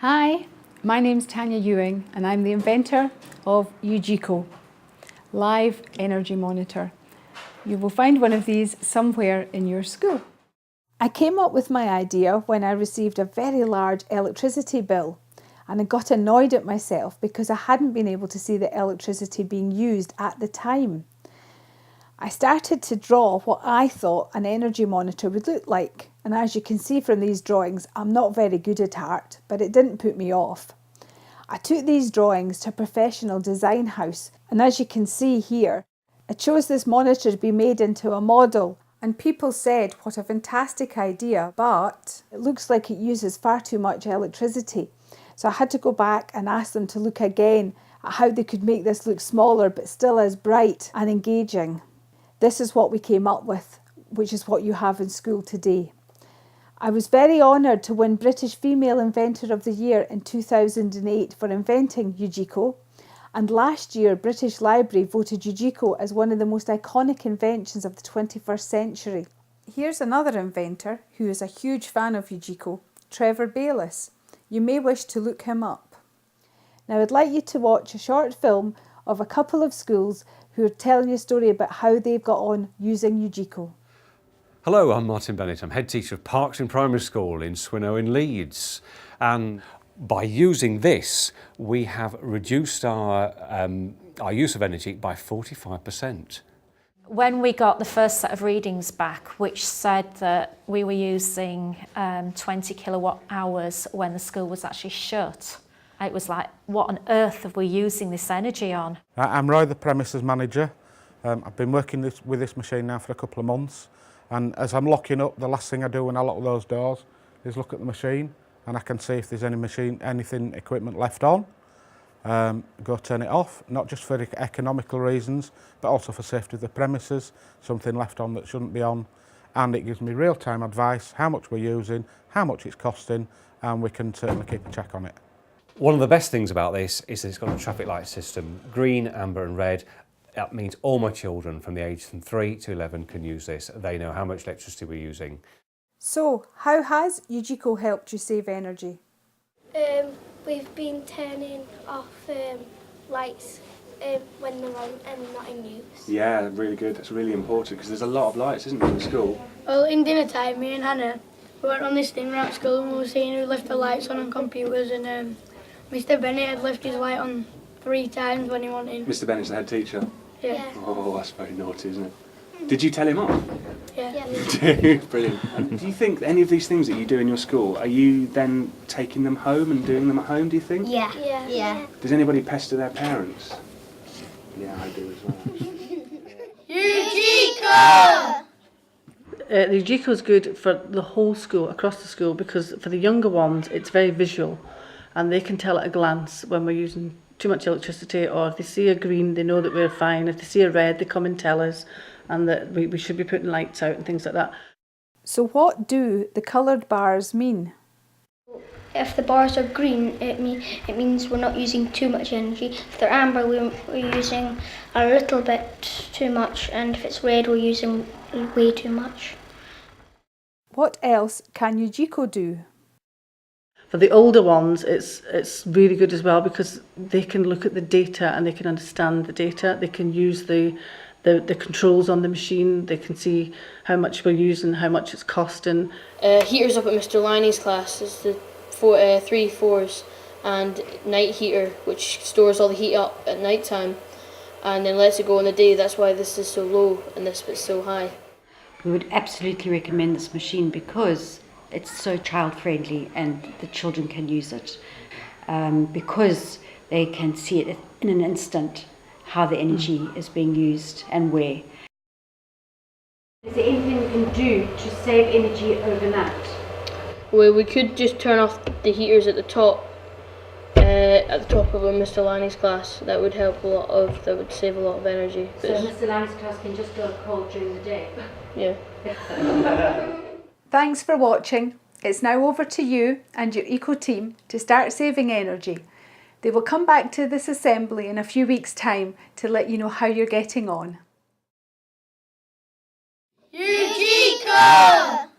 Hi, my name's Tanya Ewing and I'm the inventor of Ewgeco, Live Energy Monitor. You will find one of these somewhere in your school. I came up with my idea when I received a very large electricity bill and I got annoyed at myself because I hadn't been able to see the electricity being used at the time. I started to draw what I thought an energy monitor would look like, and as you can see from these drawings, I'm not very good at art, but it didn't put me off. I took these drawings to a professional design house, and as you can see here, I chose this monitor to be made into a model, and people said what a fantastic idea, but it looks like it uses far too much electricity. So I had to go back and ask them to look again at how they could make this look smaller but still as bright and engaging. This is what we came up with, which is what you have in school today. I was very honoured to win British Female Inventor of the Year in 2008 for inventing Ewgeco, and last year British Library voted Ewgeco as one of the most iconic inventions of the 21st century. Here's another inventor who is a huge fan of Ewgeco, Trevor Bayliss. You may wish to look him up. Now I'd like you to watch a short film of a couple of schools who are telling you a story about how they've got on using Ewgeco. Hello, I'm Martin Bennett. I'm head teacher of Parkson Primary School in Swinnow in Leeds. And by using this, we have reduced our use of energy by 45%. When we got the first set of readings back, which said that we were using 20 kilowatt hours when the school was actually shut, it was like, what on earth are we using this energy on? I'm Roy, the premises manager. I've been working with this machine now for a couple of months, and as I'm locking up, the last thing I do when I lock those doors is look at the machine, and I can see if there's anything equipment left on. Go turn it off, not just for economical reasons, but also for safety of the premises, something left on that shouldn't be on, and it gives me real-time advice, how much we're using, how much it's costing, and we can certainly keep a check on it. One of the best things about this is that it's got a traffic light system, green, amber and red. That means all my children from the age from 3 to 11 can use this. They know how much electricity we're using. So, how has Ewgeco helped you save energy? We've been turning off lights when they're on and not in use. Yeah, really good. That's really important because there's a lot of lights, isn't there, in school? Well, in dinner time, me and Hannah, we went on this thing around school and we were seeing who left the lights on computers, and Mr. Bennett had left his light on 3 times when he wanted. Mr. Bennett's the head teacher? Yeah. Oh, that's very naughty, isn't it? Did you tell him off? Yeah. Brilliant. And do you think any of these things that you do in your school, are you then taking them home and doing them at home, do you think? Yeah. Does anybody pester their parents? Yeah, I do as well. Ewgeco! The Ewgeco is good for the whole school, across the school, because for the younger ones it's very visual and they can tell at a glance when we're using too much electricity, or if they see a green they know that we're fine, if they see a red they come and tell us, and that we should be putting lights out and things like that. So what do the coloured bars mean? If the bars are green, it means we're not using too much energy. If they're amber, we're using a little bit too much, and if it's red, we're using way too much. What else can Ewgeco do? For the older ones it's really good as well because they can look at the data and they can understand the data. They can use the controls on the machine. They can see how much we're using, how much it's costing. Heaters up at Mr. Liney's class is the 3 4s, and night heater which stores all the heat up at night time and then lets it go in the day. That's why this is so low and this bit's so high. We would absolutely recommend this machine because it's so child friendly and the children can use it because they can see it in an instant how the energy is being used and where. Is there anything we can do to save energy overnight? Well, we could just turn off the heaters at the top of Mr. Liney's class. That would that would save a lot of energy. So Mr. Liney's class can just go cold during the day? Yeah. Thanks for watching. It's now over to you and your eco team to start saving energy. They will come back to this assembly in a few weeks' time to let you know how you're getting on. Ewgeco!